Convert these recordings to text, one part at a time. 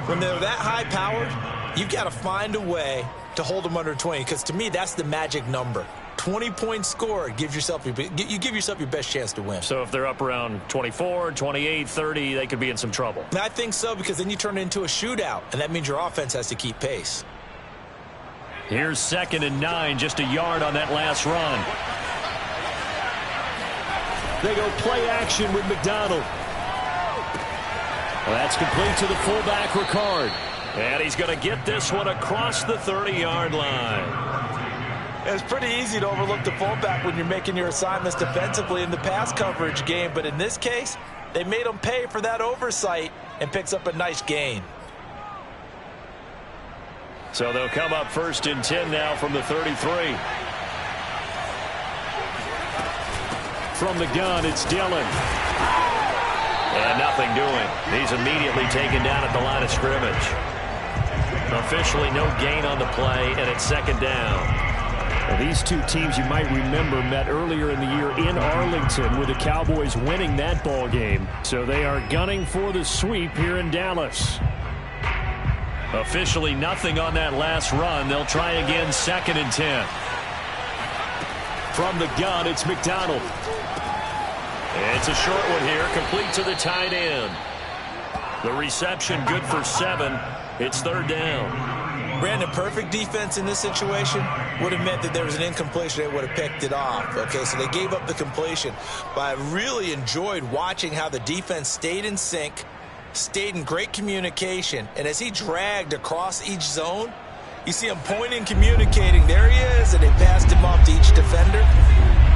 When they're that high-powered, you've got to find a way to hold them under 20, because to me, that's the magic number. 20 points scored, you give yourself your best chance to win. So if they're up around 24, 28, 30, they could be in some trouble. I think so, because then you turn it into a shootout, and that means your offense has to keep pace. Here's 2nd and 9, just a yard on that last run. They go play action with McDonald. Well, that's complete to the fullback, Ricard. And he's going to get this one across the 30-yard line. It's pretty easy to overlook the fullback when you're making your assignments defensively in the pass coverage game, but in this case, they made him pay for that oversight and picks up a nice gain. So they'll come up 1st and 10 now from the 33. From the gun, it's Dillon. And nothing doing. He's immediately taken down at the line of scrimmage. Officially no gain on the play, and it's 2nd down. Well, these two teams, you might remember, met earlier in the year in Arlington with the Cowboys winning that ball game. So they are gunning for the sweep here in Dallas. Officially nothing on that last run. They'll try again 2nd and 10. From the gun, it's McDonald. It's a short one here, complete to the tight end. The reception good for 7. It's 3rd down. Brandon, perfect defense in this situation would have meant that there was an incompletion. They would have picked it off. Okay, so they gave up the completion. But I really enjoyed watching how the defense stayed in sync, stayed in great communication, and as he dragged across each zone, you see him pointing, communicating. There he is, and they passed him off to each defender.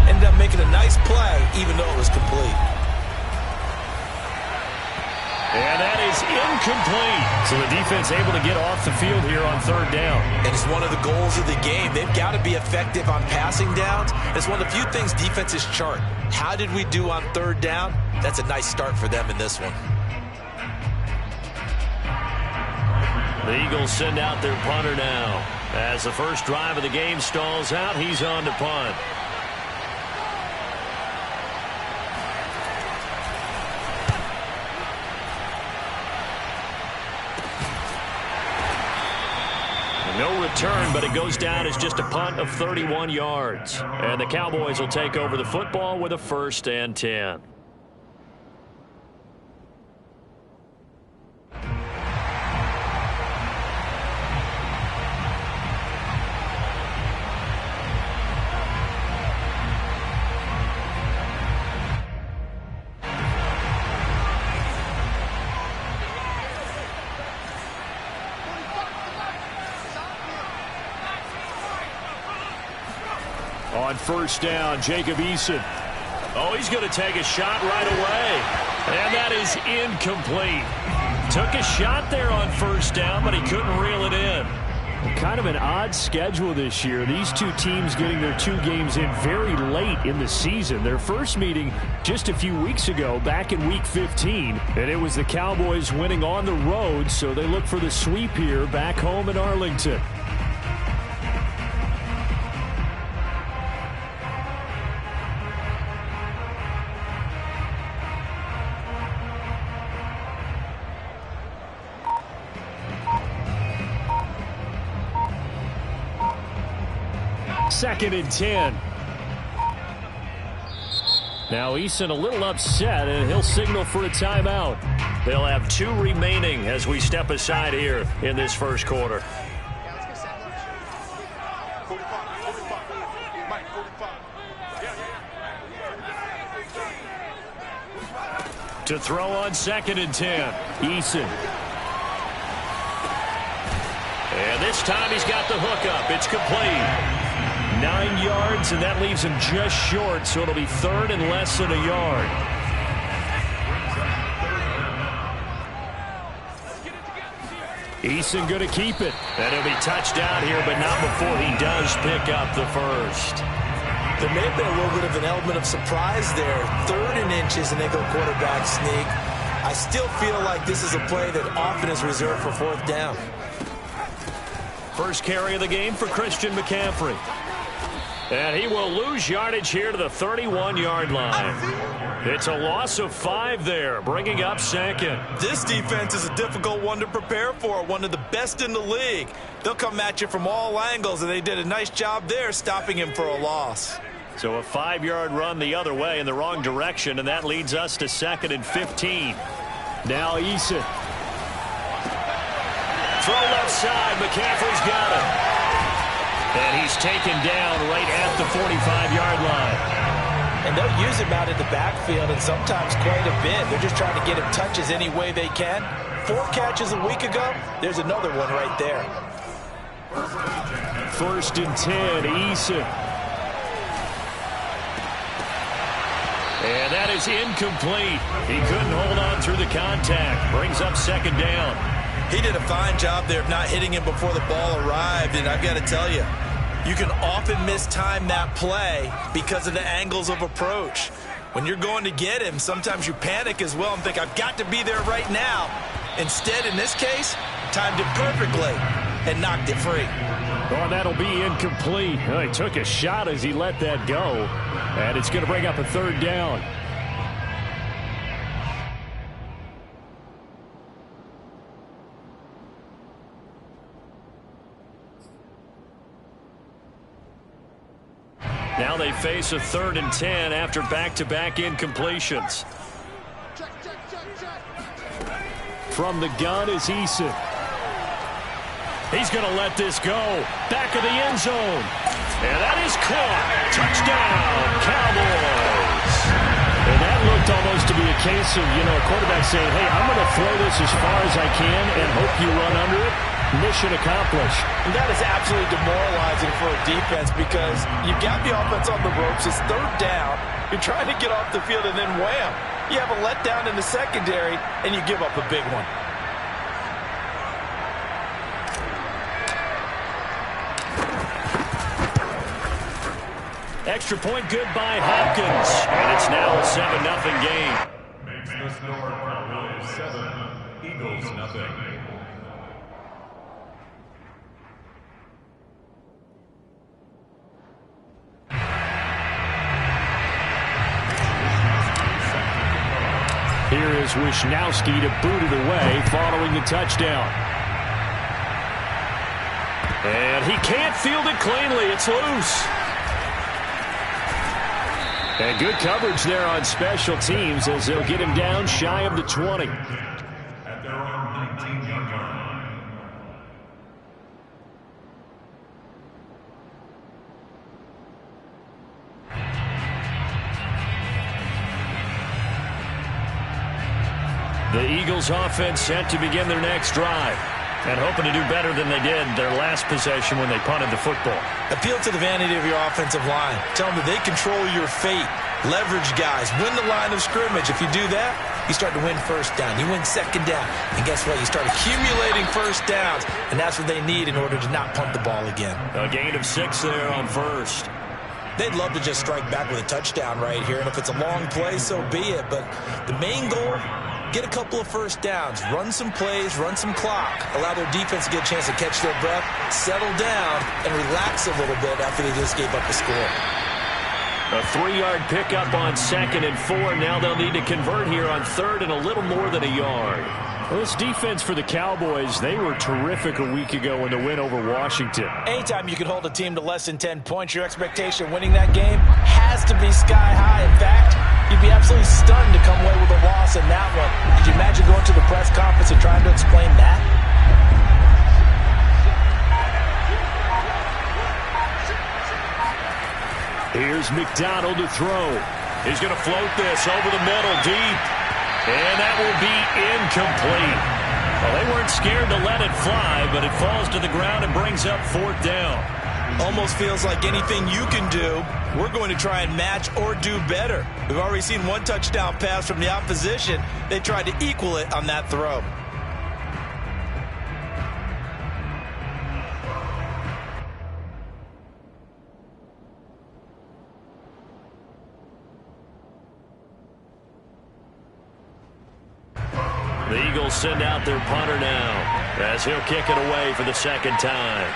Ended up making a nice play, even though it was complete. And that is incomplete. So the defense able to get off the field here on 3rd down. And it's one of the goals of the game. They've got to be effective on passing downs. It's one of the few things defenses chart. How did we do on 3rd down? That's a nice start for them in this one. The Eagles send out their punter now. As the first drive of the game stalls out, he's on to punt. No return, but it goes down as just a punt of 31 yards. And the Cowboys will take over the football with a 1st and 10. On 1st down, Jacob Eason. Oh, he's going to take a shot right away. And that is incomplete. Took a shot there on 1st down, but he couldn't reel it in. Kind of an odd schedule this year. These two teams getting their 2 games in very late in the season. Their first meeting just a few weeks ago, back in Week 15. And it was the Cowboys winning on the road, so they look for the sweep here back home in Arlington. Second and 10. Now Eason a little upset, and he'll signal for a timeout. They'll have 2 remaining as we step aside here in this first quarter. To throw on 2nd and 10. Eason. And this time he's got the hookup. It's complete. 9 yards, and that leaves him just short, so it'll be 3rd and less than a yard. Eason going to keep it. And he'll be touchdown here, but not before he does pick up the first. There may have been a little bit of an element of surprise there. 3rd and inches, and they go quarterback sneak. I still feel like this is a play that often is reserved for 4th down. First carry of the game for Christian McCaffrey. And he will lose yardage here to the 31-yard line. It's a loss of 5 there, bringing up second. This defense is a difficult one to prepare for, one of the best in the league. They'll come at you from all angles, and they did a nice job there stopping him for a loss. So a 5-yard run the other way in the wrong direction, and that leads us to 2nd and 15. Now Eason. Throw left side. McCaffrey's got it. And he's taken down right at the 45-yard line. And they'll use him out in the backfield, and sometimes quite a bit. They're just trying to get him touches any way they can. 4 catches a week ago. There's another one right there. 1st and 10, Eason. And that is incomplete. He couldn't hold on through the contact. Brings up 2nd down. He did a fine job there of not hitting him before the ball arrived, and I've got to tell you, you can often mistime that play because of the angles of approach. When you're going to get him, sometimes you panic as well and think, I've got to be there right now. Instead, in this case, timed it perfectly and knocked it free. Oh, that'll be incomplete. Oh, he took a shot as he let that go, and it's going to bring up a 3rd down. Now they face a 3rd and 10 after back-to-back incompletions. From the gun is Eason. He's going to let this go. Back of the end zone. And that is caught. Touchdown, Cowboys. And that looked almost to be a case of, a quarterback saying, hey, I'm going to throw this as far as I can and hope you run under it. Mission accomplished. And that is absolutely demoralizing for a defense because you've got the offense on the ropes. It's 3rd down. You're trying to get off the field, and then wham, you have a letdown in the secondary, and you give up a big one. Extra point good by Hopkins. And it's now a 7-0 game. Makes the score Cowboys 7, Eagles 0. Here is Wisnowski to boot it away following the touchdown. And he can't field it cleanly. It's loose. And good coverage there on special teams as they'll get him down shy of the 20. At their own 19-yard line. The Eagles offense set to begin their next drive and hoping to do better than they did their last possession when they punted the football. Appeal to the vanity of your offensive line. Tell them that they control your fate. Leverage guys. Win the line of scrimmage. If you do that, you start to win 1st down. You win 2nd down. And guess what? You start accumulating 1st downs, and that's what they need in order to not punt the ball again. A gain of 6 there on 1st. They'd love to just strike back with a touchdown right here, and if it's a long play, so be it. But the main goal, get a couple of 1st downs, run some plays, run some clock, allow their defense to get a chance to catch their breath, settle down, and relax a little bit after they just gave up the score. A 3-yard pickup on 2nd and 4. Now they'll need to convert here on 3rd and a little more than a yard. Well, this defense for the Cowboys, they were terrific a week ago in the win over Washington. Anytime you can hold a team to less than 10 points, your expectation of winning that game has to be sky high. In fact, you'd be absolutely stunned to come away with a loss in that one. Could you imagine going to the press conference and trying to explain that? Here's McDonald to throw. He's going to float this over the middle deep. And that will be incomplete. Well, they weren't scared to let it fly, but it falls to the ground and brings up 4th down. Almost feels like anything you can do, we're going to try and match or do better. We've already seen 1 touchdown pass from the opposition. They tried to equal it on that throw. The Eagles send out their punter now as he'll kick it away for the 2nd time.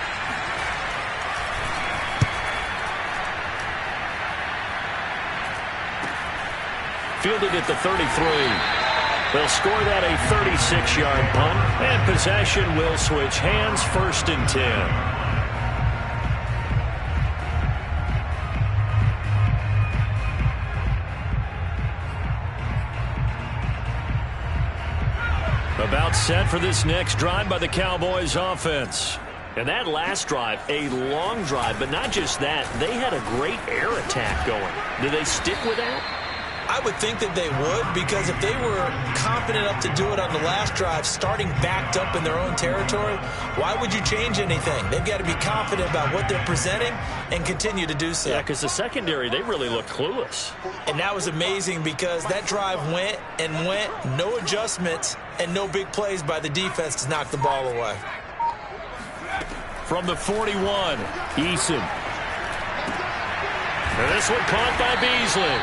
Fielded at the 33. They'll score that a 36-yard punt, and possession will switch hands, 1st and 10. About set for this next drive by the Cowboys offense. And that last drive, a long drive, but not just that. They had a great air attack going. Do they stick with that? I would think that they would, because if they were confident enough to do it on the last drive, starting backed up in their own territory, why would you change anything? They've got to be confident about what they're presenting and continue to do so. Yeah, because the secondary, they really look clueless. And that was amazing because that drive went and went, no adjustments, and no big plays by the defense to knock the ball away. From the 41, Eason. And this one caught by Beasley.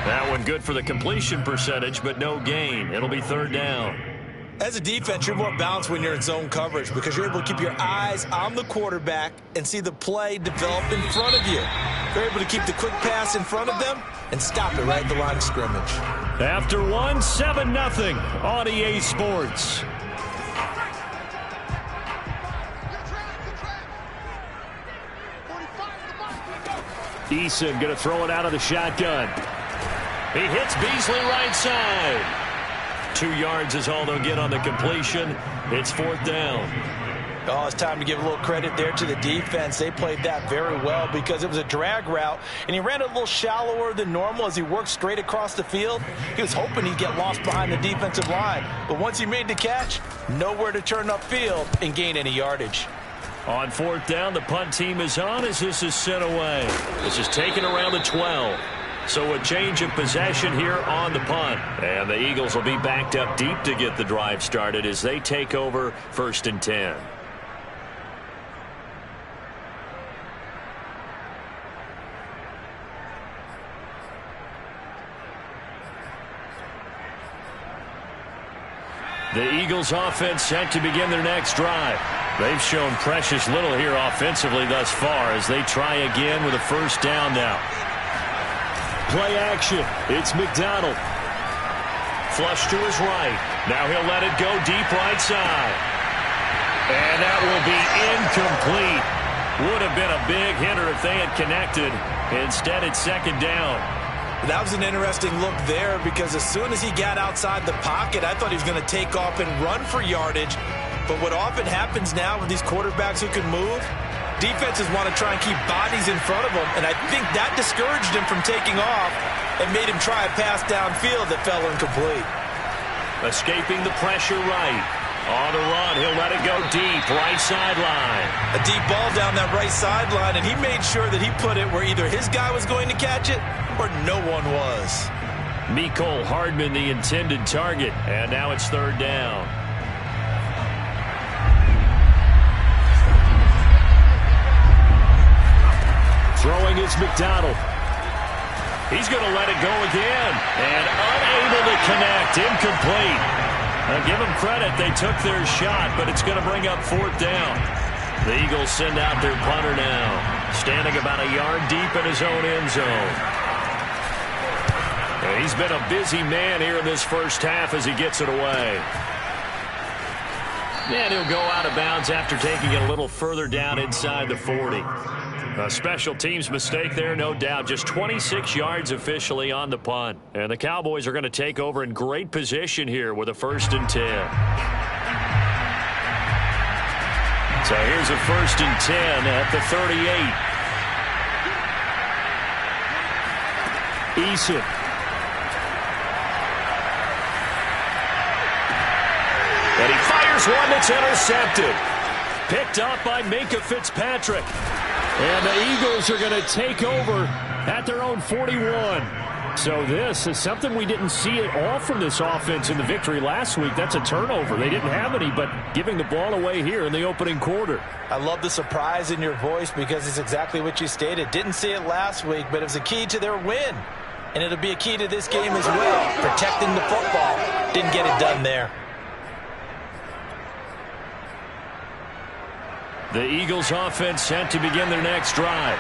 That one good for the completion percentage, but no gain. It'll be 3rd down. As a defense, you're more balanced when you're in zone coverage because you're able to keep your eyes on the quarterback and see the play develop in front of you. You're able to keep the quick pass in front of them and stop it right at the line of scrimmage. After one, 7-0 on EA Sports. Eason going to throw it out of the shotgun. He hits Beasley right side. 2 yards is all they'll get on the completion. It's 4th down. Oh, it's time to give a little credit there to the defense. They played that very well because it was a drag route, and he ran a little shallower than normal as he worked straight across the field. He was hoping he'd get lost behind the defensive line, but once he made the catch, nowhere to turn upfield and gain any yardage. On 4th down, the punt team is on as this is sent away. This is taken around the 12. So a change of possession here on the punt. And the Eagles will be backed up deep to get the drive started as they take over 1st and 10. The Eagles offense set to begin their next drive. They've shown precious little here offensively thus far as they try again with a 1st down now. Play action. It's McDonald. Flush to his right. Now he'll let it go deep right side. And that will be incomplete. Would have been a big hitter if they had connected. Instead, it's 2nd down. That was an interesting look there because as soon as he got outside the pocket, I thought he was going to take off and run for yardage. But what often happens now with these quarterbacks who can move, defenses want to try and keep bodies in front of them, and I think that discouraged him from taking off and made him try a pass downfield that fell incomplete. Escaping the pressure right. On the run, he'll let it go deep, right sideline. A deep ball down that right sideline, and he made sure that he put it where either his guy was going to catch it or no one was. Mecole Hardman, the intended target, and now it's 3rd down. Throwing is McDonald. He's going to let it go again. And unable to connect. Incomplete. Now give them credit. They took their shot, but it's going to bring up 4th down. The Eagles send out their punter now. Standing about a yard deep in his own end zone. And he's been a busy man here in this first half as he gets it away. And he'll go out of bounds after taking it a little further down inside the 40. A special teams mistake there, no doubt. Just 26 yards officially on the punt. And the Cowboys are going to take over in great position here with a 1st and 10. So here's a 1st and 10 at the 38. Eason. And he fires one that's intercepted. Picked up by Minkah Fitzpatrick. And the Eagles are going to take over at their own 41. So this is something we didn't see at all from this offense in the victory last week. That's a turnover. They didn't have any, but giving the ball away here in the opening quarter. I love the surprise in your voice because it's exactly what you stated. Didn't see it last week, but it was a key to their win. And it'll be a key to this game as well, protecting the football. Didn't get it done there. The Eagles offense set to begin their next drive.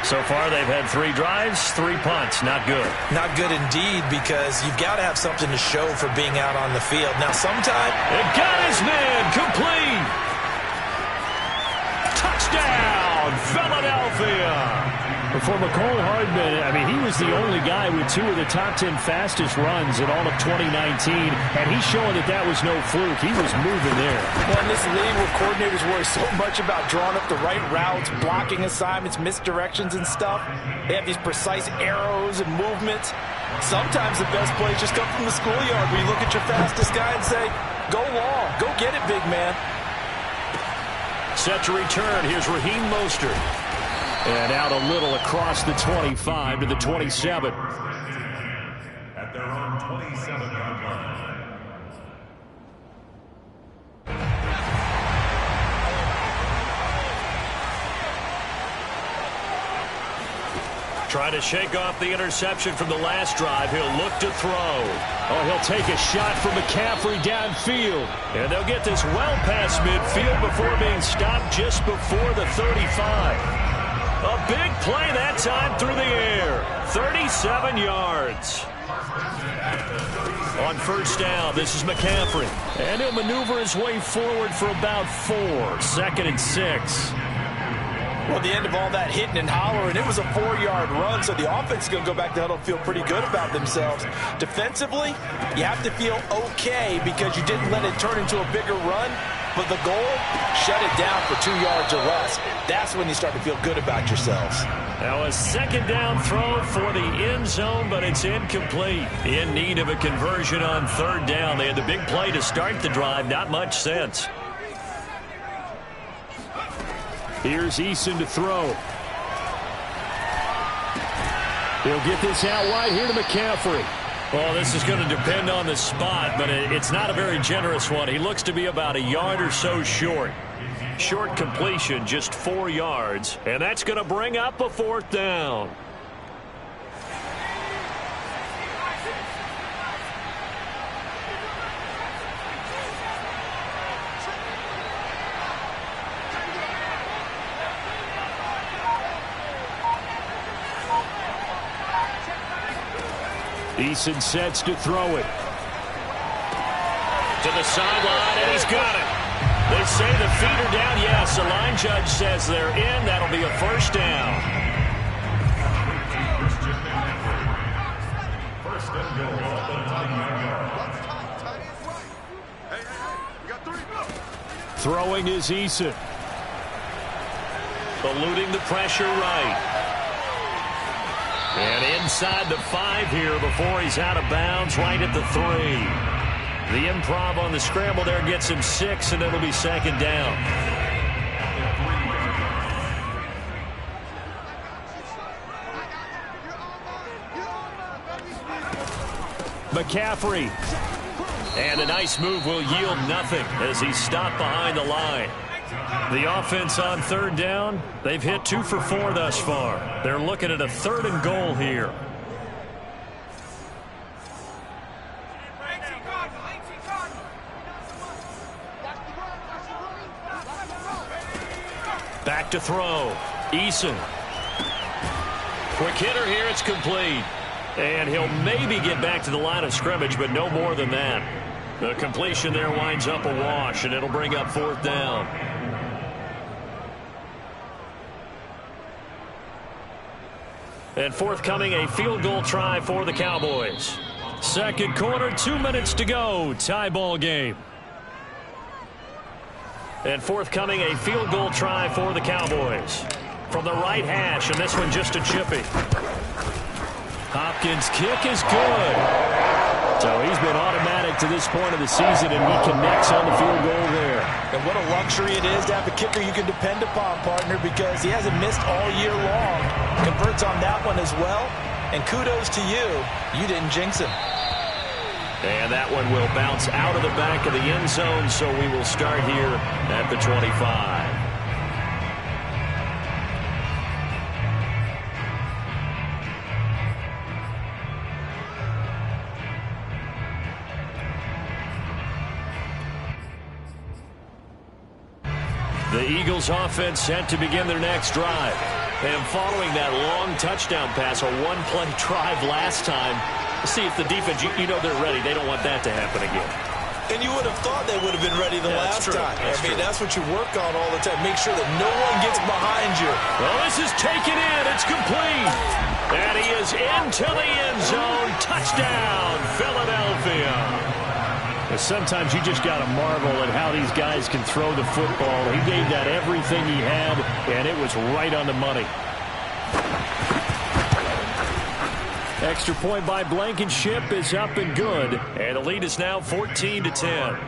So far, they've had 3 drives, 3 punts. Not good. Not good indeed, because you've got to have something to show for being out on the field. Now, sometime... It got his man complete. Touchdown, Philadelphia. For McCole Hardman, I mean, he was the only guy with 2 of the top 10 fastest runs in all of 2019, and he's showing that that was no fluke. He was moving there. Well, in this league where coordinators worry so much about drawing up the right routes, blocking assignments, misdirections and stuff, they have these precise arrows and movements. Sometimes the best plays just come from the schoolyard where you look at your fastest guy and say, go long, go get it, big man. Set to return. Here's Raheem Mostert. And out a little across the 25 to the 27. At their own 27-yard line. Trying to shake off the interception from the last drive. He'll look to throw. Oh, he'll take a shot from McCaffrey downfield. And they'll get this well past midfield before being stopped just before the 35. A big play that time through the air. 37 yards. On first down, this is McCaffrey. And he'll maneuver his way forward for about 4. 2nd and 6. Well, at the end of all that hitting and hollering, it was a 4-yard run, so the offense is going to go back to huddle and feel pretty good about themselves. Defensively, you have to feel okay because you didn't let it turn into a bigger run, but the goal, shut it down for 2 yards or less. That's when you start to feel good about yourselves. Now a 2nd down throw for the end zone, but it's incomplete. In need of a conversion on 3rd down. They had the big play to start the drive. Not much sense. Here's Eason to throw. He'll get this out wide here to McCaffrey. Well, this is going to depend on the spot, but it's not a very generous one. He looks to be about a yard or so short. Short completion, just 4 yards, and that's going to bring up a 4th down. Eason sets to throw it. To the sideline, and he's got it. They say the feet are down. Yes, the line judge says they're in. That'll be a 1st down. First and goal at the 9-yard. Throwing is Eason. Eluding the pressure right. And inside the 5 here before he's out of bounds, right at the 3. The improv on the scramble there gets him 6, and it'll be 2nd down. McCaffrey. And a nice move will yield nothing as he's stopped behind the line. The offense on 3rd down, they've hit 2 for 4 thus far. They're looking at a 3rd and goal here. Back to throw. Eason. Quick hitter here. It's complete. And he'll maybe get back to the line of scrimmage, but no more than that. The completion there winds up a wash, and it'll bring up 4th down. And forthcoming, a field goal try for the Cowboys. 2nd quarter, 2 minutes to go. Tie ball game. And forthcoming, a field goal try for the Cowboys. From the right hash, and this one just a chippy. Hopkins' kick is good. So he's been automatic to this point of the season, and he connects on the field goal there. And what a luxury it is to have a kicker you can depend upon, partner, because he hasn't missed all year long. Converts on that one as well. And kudos to you. You didn't jinx him. And that one will bounce out of the back of the end zone, so we will start here at the 25. The Eagles offense set to begin their next drive. And following that long touchdown pass, a one-play drive last time, see if the defense, you know they're ready. They don't want that to happen again. And you would have thought they would have been ready the last time. That's what you work on all the time. Make sure that no one gets behind you. Well, this is taken in. It's complete. And he is into the end zone. Touchdown, Philadelphia. Sometimes you just got to marvel at how these guys can throw the football. He gave that everything he had, and it was right on the money. Extra point by Blankenship is up and good. And the lead is now 14-10.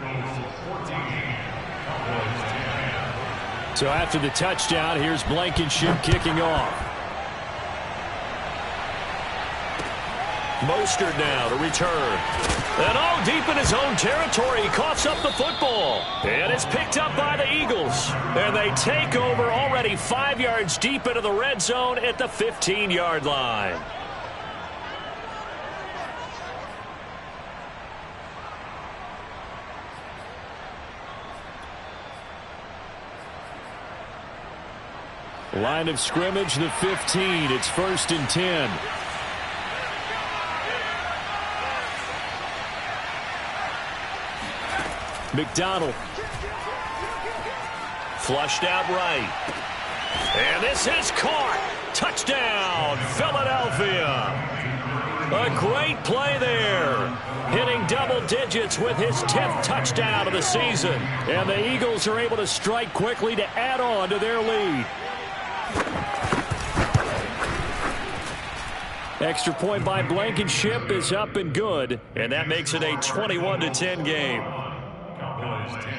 So after the touchdown, here's Blankenship kicking off. Mostert now to return. And all deep in his own territory, he coughs up the football. And it's picked up by the Eagles. And they take over already 5 yards deep into the red zone at the 15-yard line. Line of scrimmage, the 15. It's 1st and 10. McDonald. Flushed out right. And this is caught. Touchdown, Philadelphia. A great play there. Hitting double digits with his 10th touchdown of the season. And the Eagles are able to strike quickly to add on to their lead. Extra point by Blankenship is up and good. And that makes it a 21-10 game. Cowboys 10.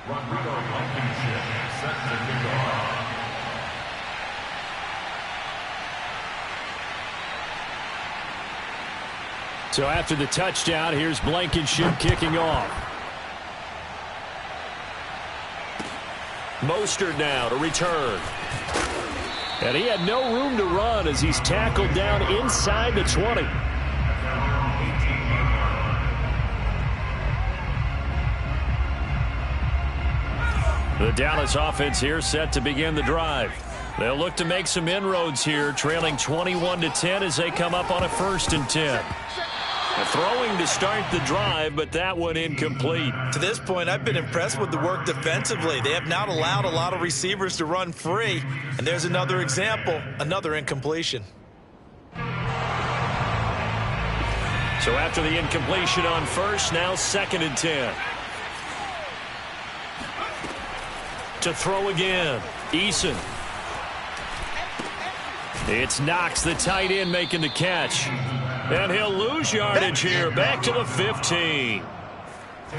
Rodrigo Blankenship set to kick off. So after the touchdown, here's Blankenship kicking off. Mostert now to return. And he had no room to run as he's tackled down inside the 20. The Dallas offense here set to begin the drive. They'll look to make some inroads here, trailing 21-10 as they come up on a 1st and 10. Throwing to start the drive, but that one incomplete. To this point, I've been impressed with the work defensively. They have not allowed a lot of receivers to run free. And there's another example, another incompletion. So after the incompletion on 1st, now 2nd and 10. To throw again, Eason. It's Knox, the tight end, making the catch. And he'll lose yardage here, back to the 15.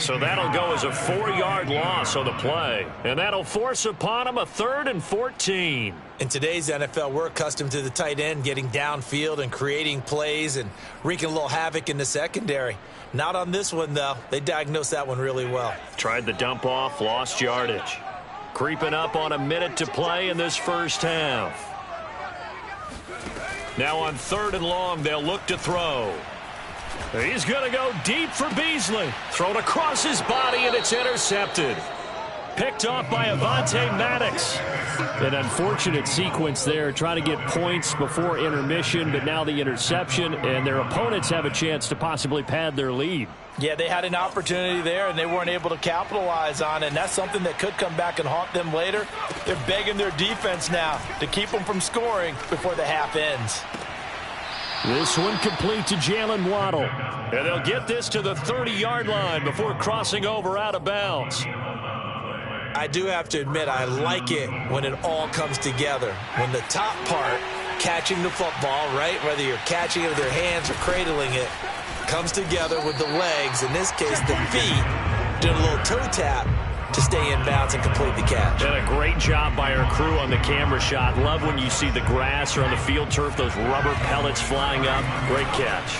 So that'll go as a 4-yard loss on the play. And that'll force upon him a 3rd and 14. In today's NFL, we're accustomed to the tight end getting downfield and creating plays and wreaking a little havoc in the secondary. Not on this one, though. They diagnosed that one really well. Tried the dump off, lost yardage. Creeping up on a minute to play in this first half. Now on 3rd and long, they'll look to throw. He's going to go deep for Beasley. Thrown across his body, and it's intercepted. Picked off by Avonte Maddox. An unfortunate sequence there, trying to get points before intermission, but now the interception, and their opponents have a chance to possibly pad their lead. Yeah, they had an opportunity there, and they weren't able to capitalize on it, and that's something that could come back and haunt them later. They're begging their defense now to keep them from scoring before the half ends. This one complete to Jalen Waddle. And they'll get this to the 30-yard line before crossing over out of bounds. I do have to admit, I like it when it all comes together. When the top part, catching the football, right, whether you're catching it with your hands or cradling it, comes together with the legs, in this case the feet, doing a little toe tap to stay in bounds and complete the catch. And a great job by our crew on the camera shot. Love when you see the grass or on the field turf, those rubber pellets flying up. Great catch.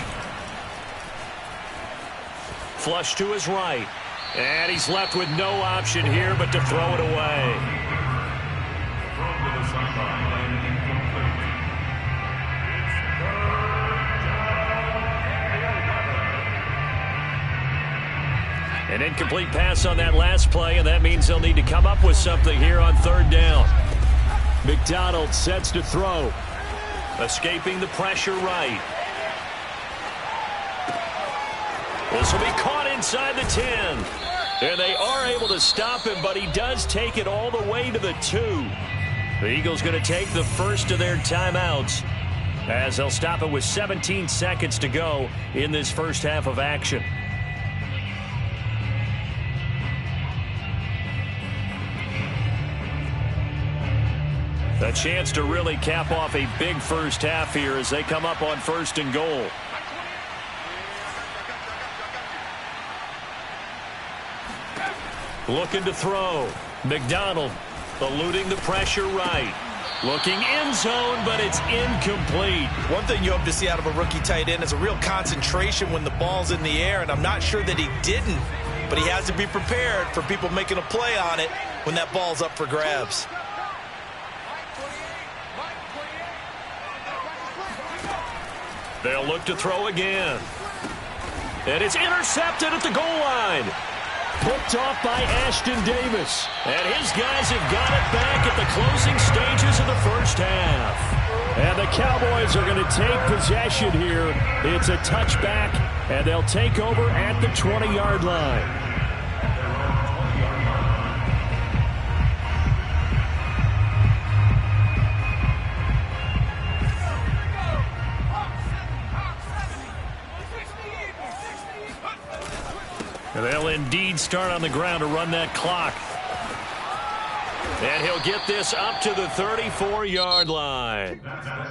Flush to his right. And he's left with no option here but to throw it away. An incomplete pass on that last play, and that means they'll need to come up with something here on third down. McDonald sets to throw. Escaping the pressure right. This will be caught inside the 10. And they are able to stop him, but he does take it all the way to the 2. The Eagles going to take the first of their timeouts as they'll stop it with 17 seconds to go in this first half of action. A chance to really cap off a big first half here as they come up on 1st and goal. Looking to throw. McDonald eluding the pressure right. Looking end zone, but it's incomplete. One thing you hope to see out of a rookie tight end is a real concentration when the ball's in the air, and I'm not sure that he didn't, but he has to be prepared for people making a play on it when that ball's up for grabs. They'll look to throw again. And it's intercepted at the goal line. Picked off by Ashton Davis. And his guys have got it back at the closing stages of the first half. And the Cowboys are going to take possession here. It's a touchback, and they'll take over at the 20-yard line. They'll indeed start on the ground to run that clock. And he'll get this up to the 34-yard line.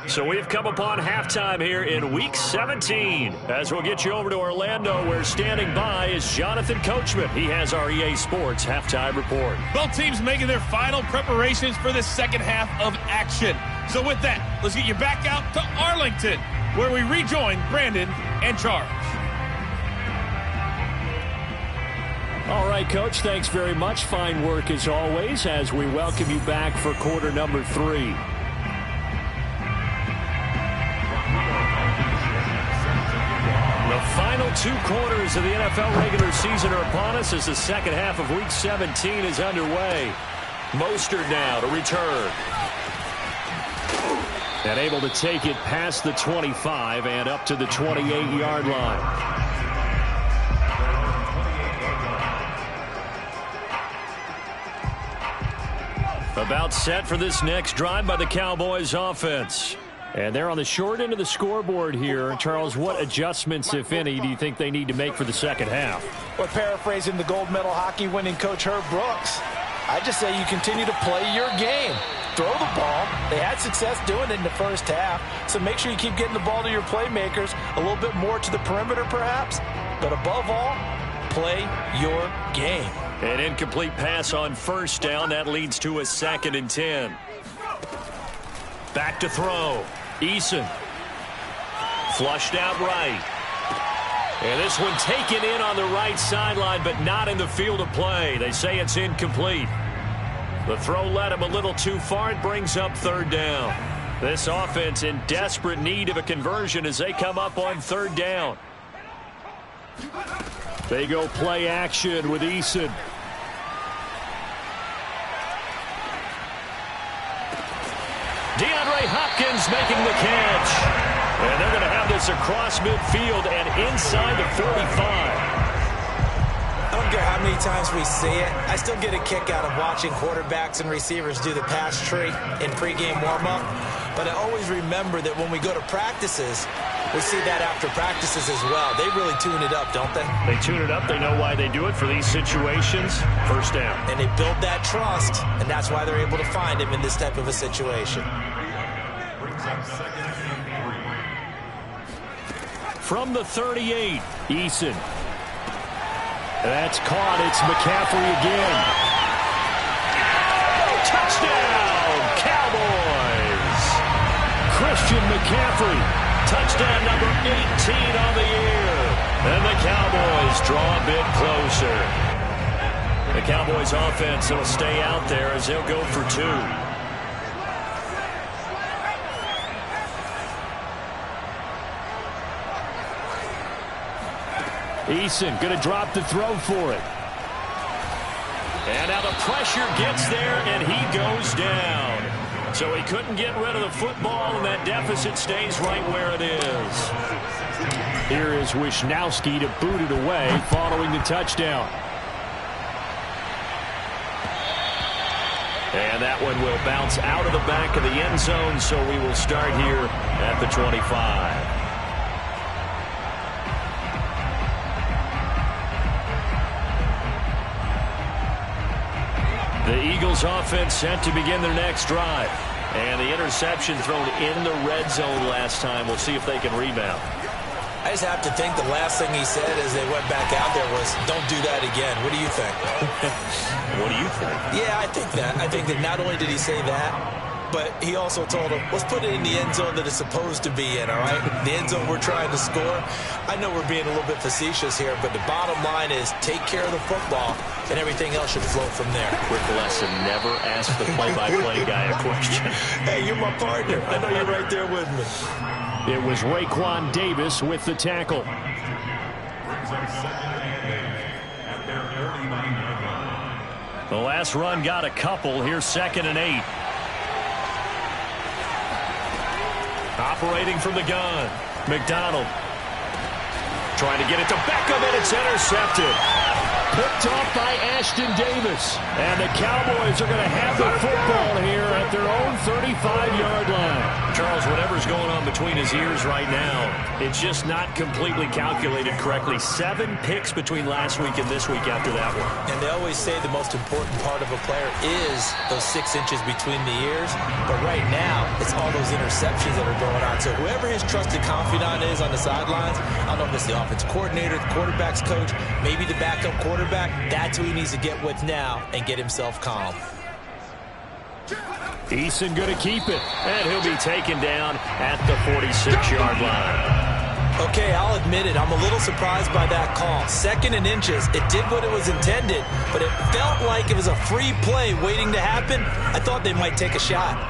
So we've come upon halftime here in Week 17. As we'll get you over to Orlando, where standing by is Jonathan Coachman. He has our EA Sports halftime report. Both teams making their final preparations for the second half of action. So with that, let's get you back out to Arlington, where we rejoin Brandon and Charles. All right, Coach, thanks very much. Fine work as always as we welcome you back for quarter number 3. The final 2 quarters of the NFL regular season are upon us as the second half of Week 17 is underway. Mostert now to return. And able to take it past the 25 and up to the 28-yard line. About set for this next drive by the Cowboys offense. And they're on the short end of the scoreboard here. Charles, what adjustments, if any, do you think they need to make for the second half? Well, paraphrasing the gold medal hockey winning coach Herb Brooks, I just say you continue to play your game. Throw the ball. They had success doing it in the first half, so make sure you keep getting the ball to your playmakers, a little bit more to the perimeter perhaps, but above all, play your game. An incomplete pass on first down. That leads to a 2nd and 10. Back to throw. Eason. Flushed out right. And this one taken in on the right sideline, but not in the field of play. They say it's incomplete. The throw led him a little too far. It brings up 3rd down. This offense in desperate need of a conversion as they come up on 3rd down. They go play action with Eason. DeAndre Hopkins making the catch. And they're going to have this across midfield and inside the 45. I don't care how many times we see it. I still get a kick out of watching quarterbacks and receivers do the pass tree in pregame warm-up. But I always remember that when we go to practices, we see that after practices as well. They really tune it up, don't they? They tune it up. They know why they do it for these situations. First down. And they build that trust, and that's why they're able to find him in this type of a situation. From the 38, Eason. That's caught. It's McCaffrey again. Touchdown, Cowboys. Christian McCaffrey. Touchdown number 18 on the year. And the Cowboys draw a bit closer. The Cowboys offense will stay out there as they'll go for 2. Eason going to drop the throw for it. And now the pressure gets there, and he goes down. So he couldn't get rid of the football, and that deficit stays right where it is. Here is Wisnowski to boot it away following the touchdown. And that one will bounce out of the back of the end zone, so we will start here at the 25. The Eagles offense set to begin their next drive. And the interception thrown in the red zone last time. We'll see if they can rebound. I just have to think the last thing he said as they went back out there was, don't do that again. What do you think? What do you think? Yeah, I think that. I think that not only did he say that, but he also told him, let's put it in the end zone that it's supposed to be in, all right? The end zone we're trying to score. I know we're being a little bit facetious here, but the bottom line is take care of the football, and everything else should flow from there. Quick lesson, never ask the play-by-play guy a question. Hey, you're my partner. I know you're right there with me. It was Raekwon Davis with the tackle. The last run got a couple. Here's 2nd and 8. Operating from the gun. McDonald trying to get it to Beckham, and it's intercepted. Picked off by Ashton Davis. And the Cowboys are going to have the football here at their own 35-yard line. Charles, whatever's going on between his ears right now, it's just not completely calculated correctly. 7 picks between last week and this week after that one. And they always say the most important part of a player is those 6 inches between the ears. But right now, it's all those interceptions that are going on. So whoever his trusted confidant is on the sidelines, I don't know if it's the offensive coordinator, the quarterback's coach, maybe the backup quarterback, that's who he needs to get with now and get himself calm. Eason going to keep it. And he'll be taken down at the 46-yard line. Okay, I'll admit it. I'm a little surprised by that call. 2nd and inches. It did what it was intended, but it felt like it was a free play waiting to happen. I thought they might take a shot.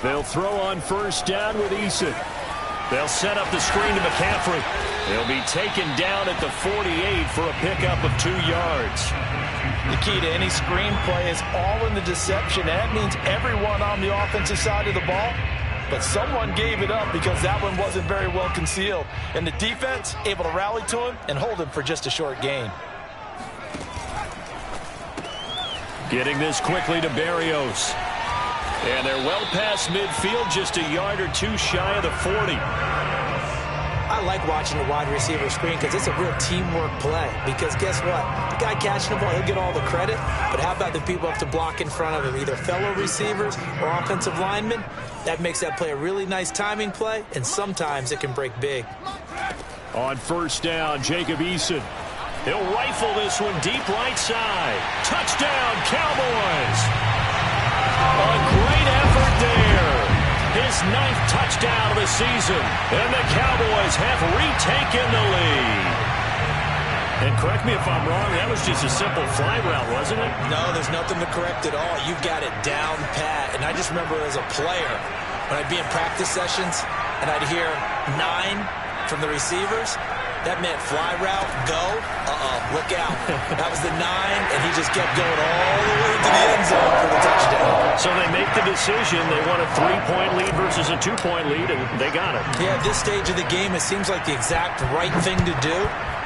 They'll throw on 1st down with Eason. They'll set up the screen to McCaffrey. He'll be taken down at the 48 for a pickup of 2 yards. The key to any screen play is all in the deception. That means everyone on the offensive side of the ball, but someone gave it up because that one wasn't very well concealed. And the defense able to rally to him and hold him for just a short gain. Getting this quickly to Berrios. And they're well past midfield, just a yard or 2 shy of the 40. I like watching the wide receiver screen because it's a real teamwork play. Because guess what? The guy catching the ball, he'll get all the credit. But how about the people up to block in front of him, either fellow receivers or offensive linemen? That makes that play a really nice timing play, and sometimes it can break big. On 1st down, Jacob Eason. He'll rifle this one deep right side. Touchdown, Cowboys! A great effort there. His 9th touchdown of the season. And the Cowboys have retaken the lead. And correct me if I'm wrong, that was just a simple fly route, wasn't it? No, there's nothing to correct at all. You've got it down pat. And I just remember as a player, when I'd be in practice sessions, and I'd hear 9 from the receivers, that meant fly route, go, look out. That was the 9, and he just kept going all the way to the end zone for the touchdown. So they make the decision. They want a 3-point lead versus a 2-point lead, and they got it. Yeah, at this stage of the game, it seems like the exact right thing to do.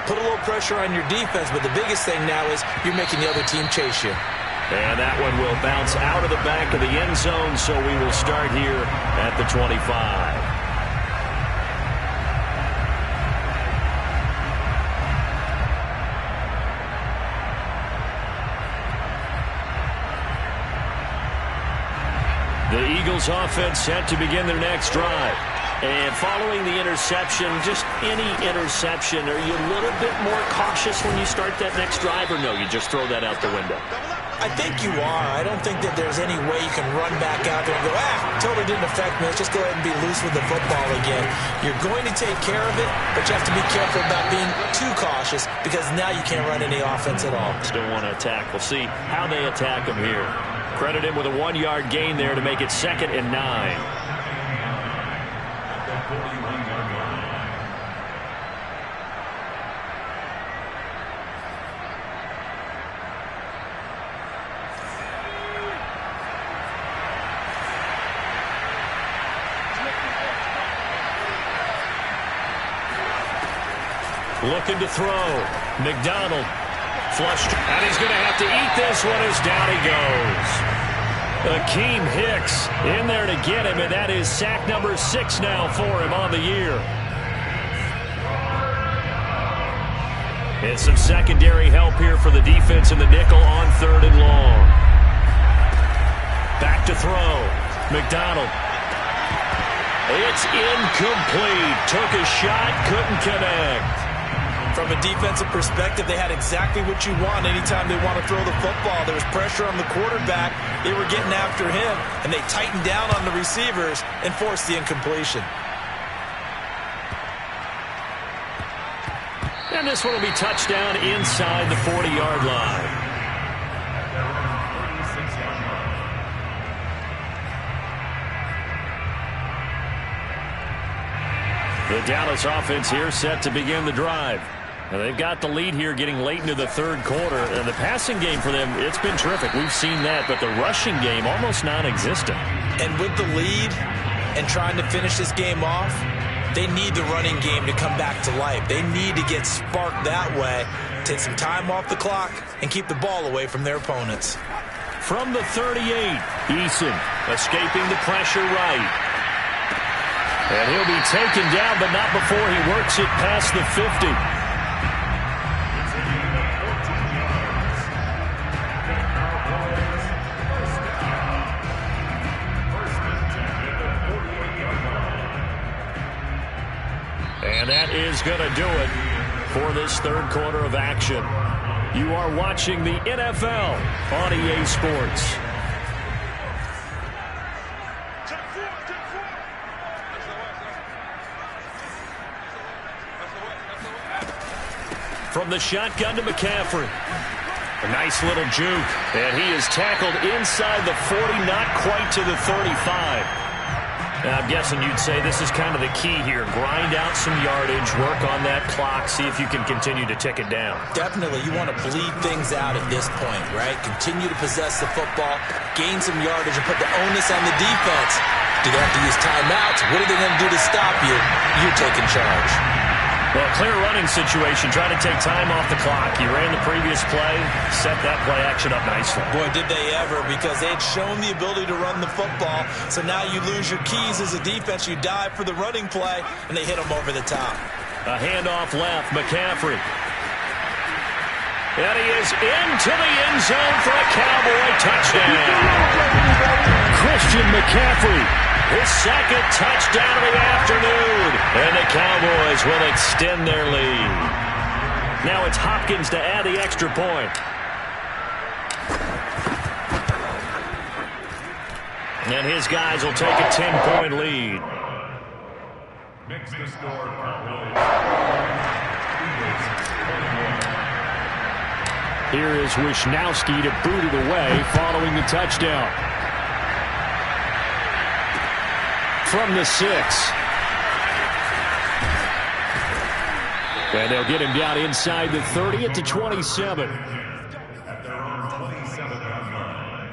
Put a little pressure on your defense, but the biggest thing now is you're making the other team chase you. And that one will bounce out of the back of the end zone, so we will start here at the 25. The Eagles offense set to begin their next drive. And following the interception, just any interception, are you a little bit more cautious when you start that next drive, or no, you just throw that out the window? I think you are. I don't think that there's any way you can run back out there and go, totally didn't affect me. Let's just go ahead and be loose with the football again. You're going to take care of it, but you have to be careful about being too cautious because now you can't run any offense at all. Still want to attack. We'll see how they attack them here. Credit him with a 1-yard gain there to make it 2nd and 9. looking to throw. McDonald flushed, and he's going to have to eat this one as down he goes. Akeem Hicks in there to get him, and that is sack number 6 now for him on the year. And some secondary help here for the defense in the nickel on 3rd and long. Back to throw. McDonald. It's incomplete. Took a shot, couldn't connect. From a defensive perspective, they had exactly what you want anytime they want to throw the football. There was pressure on the quarterback. They were getting after him, and they tightened down on the receivers and forced the incompletion. And this one will be touchdown inside the 40-yard line. The Dallas offense here set to begin the drive. Now they've got the lead here getting late into the 3rd quarter. And the passing game for them, it's been terrific. We've seen that, but the rushing game almost non-existent. And with the lead and trying to finish this game off, they need the running game to come back to life. They need to get sparked that way, take some time off the clock, and keep the ball away from their opponents. From the 38, Eason escaping the pressure right. And he'll be taken down, but not before he works it past the 50. And that is going to do it for this 3rd quarter of action. You are watching the NFL on EA Sports. From the shotgun to McCaffrey. A nice little juke. And he is tackled inside the 40, not quite to the 35. Now, I'm guessing you'd say this is kind of the key here. Grind out some yardage, work on that clock, see if you can continue to tick it down. Definitely. You want to bleed things out at this point, right? Continue to possess the football, gain some yardage, and put the onus on the defense. Do they have to use timeouts? What are they going to do to stop you? You're taking charge. Well, clear running situation. Try to take time off the clock. You ran the previous play, set that play action up nicely. Boy, did they ever, because they had shown the ability to run the football. So now you lose your keys as a defense. You dive for the running play, and they hit them over the top. A handoff left, McCaffrey. And he is into the end zone for a Cowboy touchdown. Christian McCaffrey. His 2nd touchdown of the afternoon. And the Cowboys will extend their lead. Now it's Hopkins to add the extra point. And his guys will take a 10-point lead. Makes the score Cowboys. Here is Wisnowski to boot it away following the touchdown. From the 6. And they'll get him down inside the 30 at the 27. At their own 27-yard line.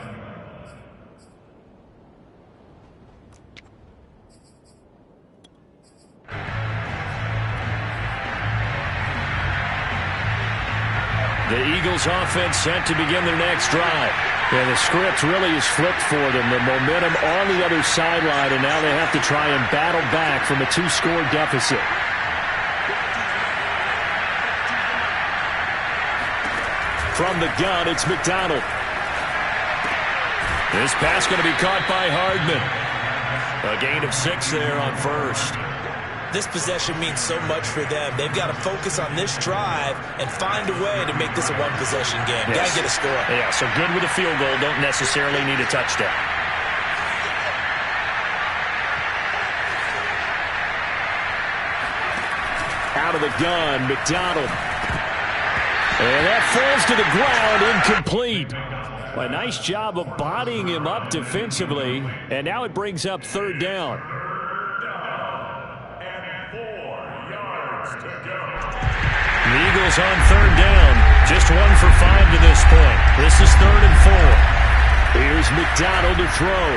The Eagles offense set to begin their next drive. And the script really is flipped for them. The momentum on the other sideline, and now they have to try and battle back from a 2-score deficit. From the gun, it's McDonald. This pass going to be caught by Hardman. A gain of 6 there on 1st. This possession means so much for them. They've got to focus on this drive and find a way to make this a one-possession game. Yes. Got to get a score. Yeah, so good with a field goal. Don't necessarily need a touchdown. Out of the gun, McDonald. And that falls to the ground, incomplete. A nice job of bodying him up defensively. And now it brings up 3rd down. The Eagles on 3rd down. Just 1 for 5 to this point. This is 3rd and 4. Here's McDonald to throw.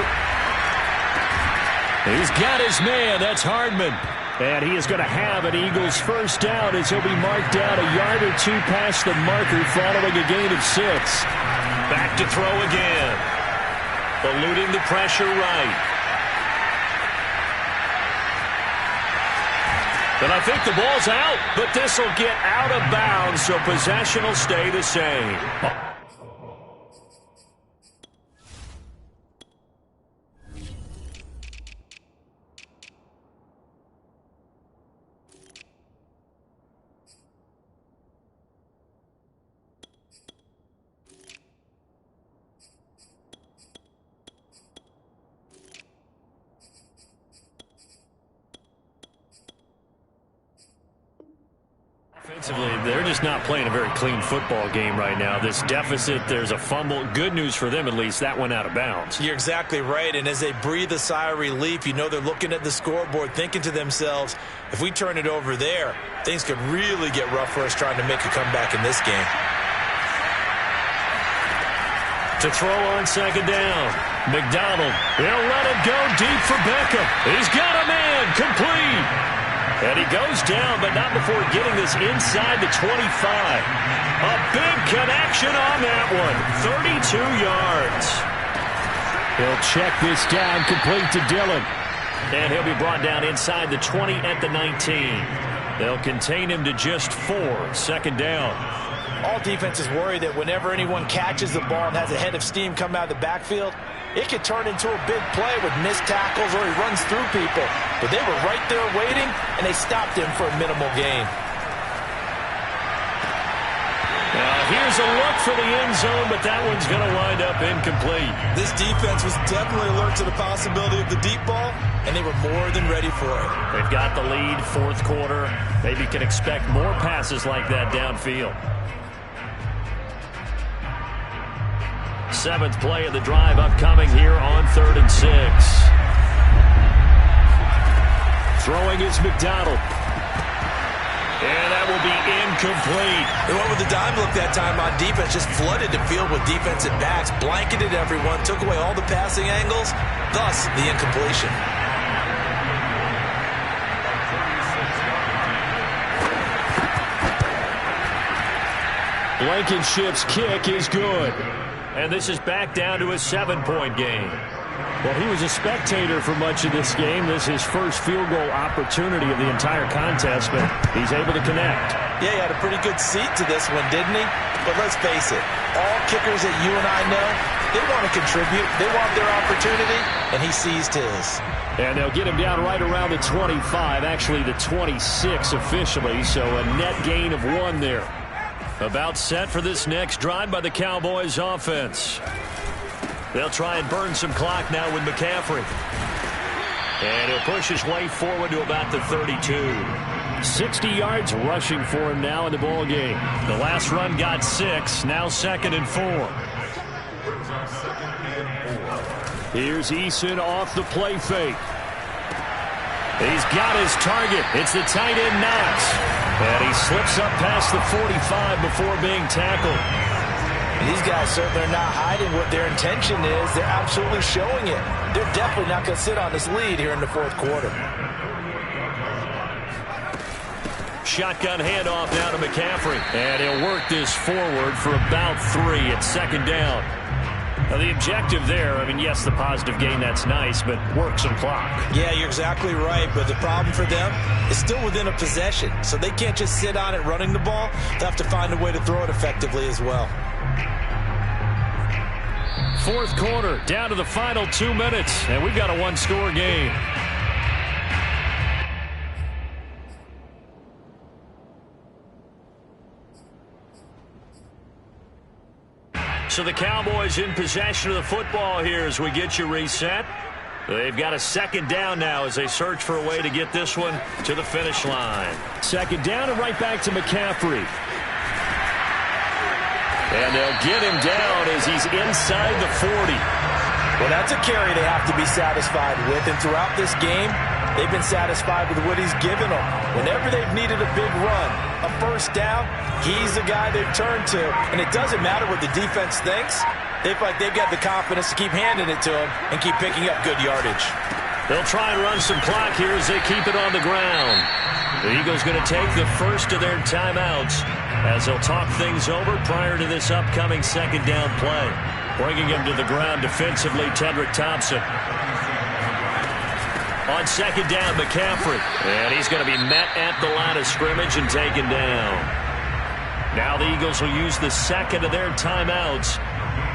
He's got his man. That's Hardman. And he is going to have an Eagles first down as he'll be marked down a yard or two past the marker following a gain of 6. Back to throw again. Eluding the pressure right. And I think the ball's out, but this will get out of bounds, so possession will stay the same. Offensively, they're just not playing a very clean football game right now. This deficit, there's a fumble. Good news for them, at least. That went out of bounds. You're exactly right, and as they breathe a sigh of relief, you know they're looking at the scoreboard, thinking to themselves, if we turn it over there, things could really get rough for us trying to make a comeback in this game. To throw on second down, McDonald. He'll let it go deep for Beckham. He's got a man, complete. And he goes down, but not before getting this inside the 25. A big connection on that one. 32 yards. He'll check this down, complete to Dillon. And he'll be brought down inside the 20 at the 19. They'll contain him to just 4. Second down. All defenses worry that whenever anyone catches the ball and has a head of steam come out of the backfield, it could turn into a big play with missed tackles or he runs through people. But they were right there waiting, and they stopped him for a minimal gain. Now here's a look for the end zone, but that one's going to wind up incomplete. This defense was definitely alert to the possibility of the deep ball, and they were more than ready for it. They've got the lead, fourth quarter. Maybe can expect more passes like that downfield. 7th play of the drive upcoming here on 3rd and 6. Throwing is McDonald. And that will be incomplete. They went with the dime look that time on defense, just flooded the field with defensive backs, blanketed everyone, took away all the passing angles, thus the incompletion. Blankenship's kick is good. And this is back down to a 7-point game. Well, he was a spectator for much of this game. This is his first field goal opportunity of the entire contest, but he's able to connect. Yeah, he had a pretty good seat to this one, didn't he? But let's face it, all kickers that you and I know, they want to contribute. They want their opportunity, and he seized his. And they'll get him down right around the 25, actually the 26 officially, so a net gain of 1 there. About set for this next drive by the Cowboys offense. They'll try and burn some clock now with McCaffrey. And he'll push his way forward to about the 32. 60 yards rushing for him now in the ball game. The last run got 6, now 2nd and 4. Here's Eason off the play fake. He's got his target. It's the tight end Knox. And he slips up past the 45 before being tackled. And these guys certainly are not hiding what their intention is. They're absolutely showing it. They're definitely not going to sit on this lead here in the 4th quarter. Shotgun handoff now to McCaffrey. And he'll work this forward for about 3 at 2nd down. Now, the objective there, I mean, yes, the positive gain, that's nice, but work some clock. Yeah, you're exactly right, but the problem for them is still within a possession, so they can't just sit on it running the ball. They'll have to find a way to throw it effectively as well. 4th quarter, down to the final 2 minutes, and we've got a 1-score game. So the Cowboys in possession of the football here as we get you reset. They've got a 2nd down now as they search for a way to get this one to the finish line. 2nd down and right back to McCaffrey. And they'll get him down as he's inside the 40. Well, that's a carry they have to be satisfied with, and throughout this game, they've been satisfied with what he's given them. Whenever they've needed a big run, a first down, he's the guy they've turned to. And it doesn't matter what the defense thinks. They feel like they've got the confidence to keep handing it to him and keep picking up good yardage. They'll try and run some clock here as they keep it on the ground. The Eagles going to take the first of their timeouts as they'll talk things over prior to this upcoming second down play. Bringing him to the ground defensively, Tedrick Thompson. On second down, McCaffrey. And he's going to be met at the line of scrimmage and taken down. Now the Eagles will use the second of their timeouts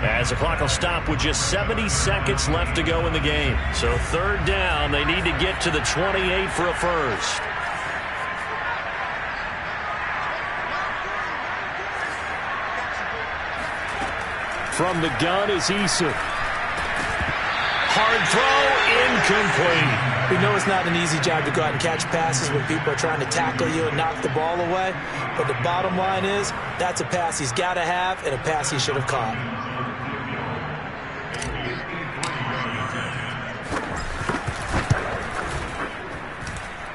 as the clock will stop with just 70 seconds left to go in the game. So third down, they need to get to the 28 for a first. From the gun is Issa. Hard throw, incomplete. We know it's not an easy job to go out and catch passes when people are trying to tackle you and knock the ball away. But the bottom line is, that's a pass he's got to have and a pass he should have caught.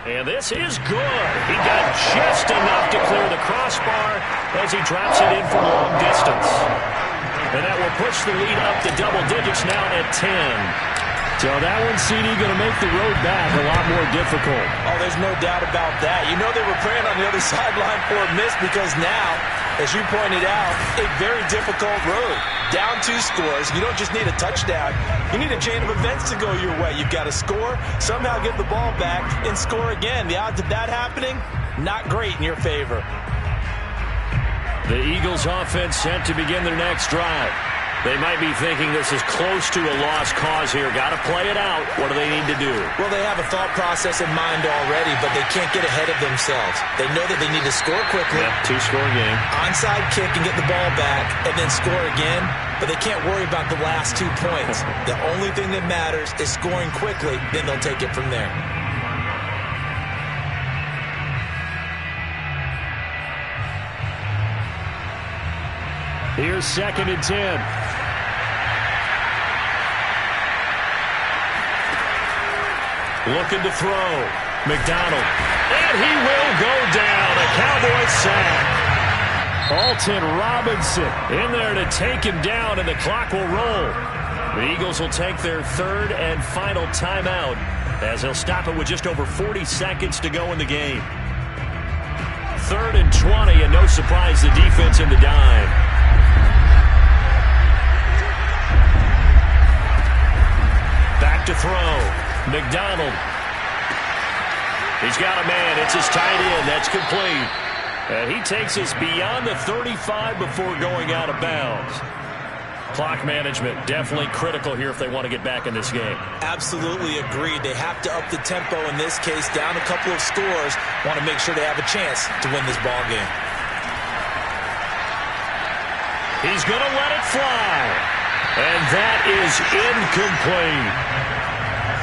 And this is good. He got just enough to clear the crossbar as he drops it in from long distance. And that will push the lead up to double digits now at 10. So that one, CD, going to make the road back a lot more difficult. Oh, there's no doubt about that. You know they were praying on the other sideline for a miss because now, as you pointed out, a very difficult road. Down 2 scores. You don't just need a touchdown. You need a chain of events to go your way. You've got to score, somehow get the ball back, and score again. The odds of that happening, not great in your favor. The Eagles offense set to begin their next drive. They might be thinking this is close to a lost cause here. Got to play it out. What do they need to do? Well, they have a thought process in mind already, but they can't get ahead of themselves. They know that they need to score quickly. Yep, 2-score game. Onside kick and get the ball back and then score again, but they can't worry about the last 2 points. The only thing that matters is scoring quickly, then they'll take it from there. Here's 2nd and 10. Looking to throw. McDonald. And he will go down. A Cowboy sack. Alton Robinson In there to take him down, and the clock will roll. The Eagles will take their third and final timeout as they'll stop it with just over 40 seconds to go in the game. 3rd and 20, and no surprise, the defense in the dive. Back to throw. McDonald. He's got a man. It's his tight end. That's complete. And he takes us beyond the 35 before going out of bounds. Clock management definitely critical here if they want to get back in this game. Absolutely agreed. They have to up the tempo in this case, down a couple of scores. Want to make sure they have a chance to win this ball game. He's going to let it fly. And that is incomplete.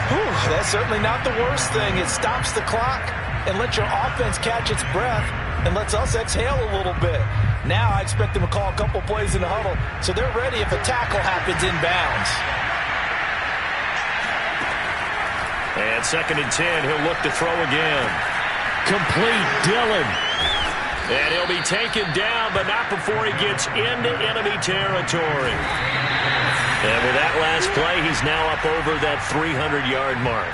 Whew, that's certainly not the worst thing. It stops the clock and lets your offense catch its breath and lets us exhale a little bit. Now I expect them to call a couple plays in the huddle, so they're ready if a tackle happens inbounds. And 2nd and 10, he'll look to throw again. complete. Dillon. And he'll be taken down, but not before he gets into enemy territory. And with that last play, he's now up over that 300-yard mark.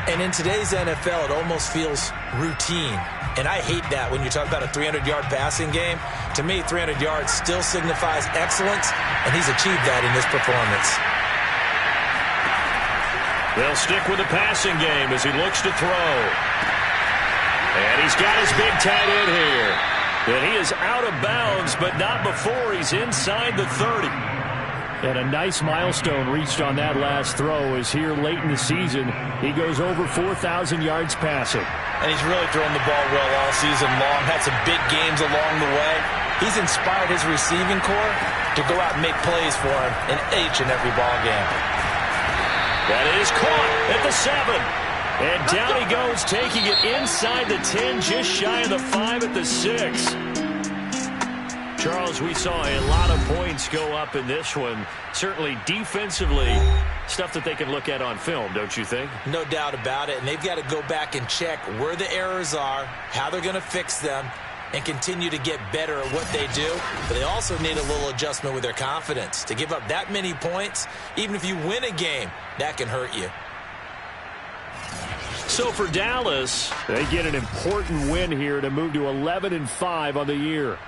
And in today's NFL, it almost feels routine. And I hate that when you talk about a 300-yard passing game. To me, 300 yards still signifies excellence, and he's achieved that in this performance. They'll stick with the passing game as he looks to throw. And he's got his big tight end here. And he is out of bounds, but not before he's inside the 30. And a nice milestone reached on that last throw as here late in the season, he goes over 4,000 yards passing. And he's really thrown the ball well all season long, had some big games along the way. He's inspired his receiving corps to go out and make plays for him in each and every ball game. That is caught at the 7. And down he goes, taking it inside the 10, just shy of the 5 at the 6. Charles, we saw a lot of points go up in this one. Certainly defensively, stuff that they can look at on film, don't you think? No doubt about it. And they've got to go back and check where the errors are, how they're going to fix them, and continue to get better at what they do. But they also need a little adjustment with their confidence. To give up that many points, even if you win a game, that can hurt you. So for Dallas, they get an important win here to move to 11-5 on the year.